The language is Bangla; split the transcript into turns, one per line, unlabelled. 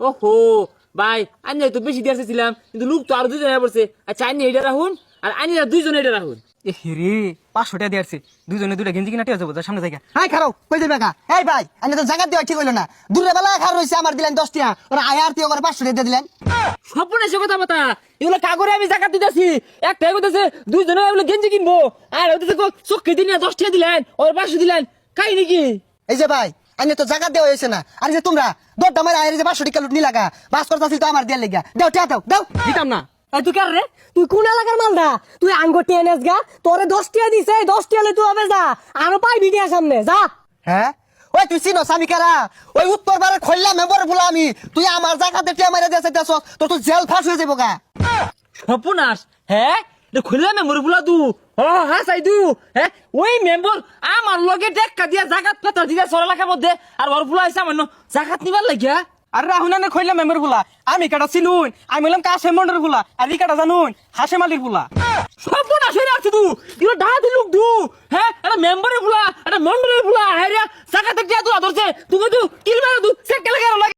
ওহো ভাই আমি তো বেশি দিয়ে আসছিলাম কিন্তু লোক তো আরো দুজনে পড়ছে। আচ্ছা আইনি এটা রাখুন আর আইনিরা দুইজনে এটা রাখুন।
এ হেরে 500 টাকা দিয়ে আসছে, দুজনে দুটা গেঞ্জি কিনা টিয়া যাবো সামনে থেকে।
হাই খারাও কই দিবে কা এই ভাই আমি তো জায়গা দেওয়া ঠিক হইলো না, দূরে বেলা খার রইছে আমার দিলেন 10 টাকা, ওরা আয়ার তীয় করে 500 টাকা দিয়ে দিলেন।
স্বপ্ন এসে কথা বাতা এগুলো কাগরে আমি জাকাত দিতেছি। একটা কইতেছে দুইজনে এগুলো গেঞ্জি কিনবো আর হইতেছে চোখে দিন 10 টাকা দিলেন ওর 500 দিলেন কাই নাকি।
এই যে ভাই আমি তো জায়গা দেওয়া হয়েছে না, আর যে তোমরা দরটা মারে আয়ের যে 500 টাকা লুট নি লাগা বাস করতাছিল তো আমার দিয়ে লেগা দাও টাকা দাও দাও।
দিতাম না।
এই তুই কার রে? তুই কোন এলাকার মালদা? তুই আঙ্গো টেনেস গা, তোরে 10 টাকা দিছে, 10 টাকা তুই হবে যা, আরো পাইবি দিয়া সামনে যা।
হ্যাঁ ওই তুই চিনো আমি কারা? ওই উত্তর বারে খইলা মেম্বার বলা আমি, তুই আমার জায়গাতে টিয়া মারে দিয়েছে দেছ তো তুই জেল ফাঁস হয়ে যাবো গা।
সপনাস হ্যাঁ এটা খুললা মেম্বার বলা দু হ্যাঁ চাই দু হ্যাঁ ওই মেম্বার আমার লগে টেক্কা দিয়া জাকাত পাতা দিয়া সর এলাকার মধ্যে আর ওর ফুলা আইসা আমার জাকাত নিবার লাগিয়া।
আর রাহুল না খইলা মেম্বার ফুলা, আমি কাটা চিনুন, আমি বললাম কাশেম মন্ডল ফুলা, আর ই কাটা জানুন হাসেম আলীর ফুলা।
সপনাস হয়ে আছে তু এগুলো ডাহা দিলুক দু হ্যাঁ এটা মেম্বারের ফুলা এটা মন্ডলের ফুলা হ্যাঁ রে জাকাত দিয়া তো ধরছে তুমি তো কিল মারা দু সে কেলে লাগে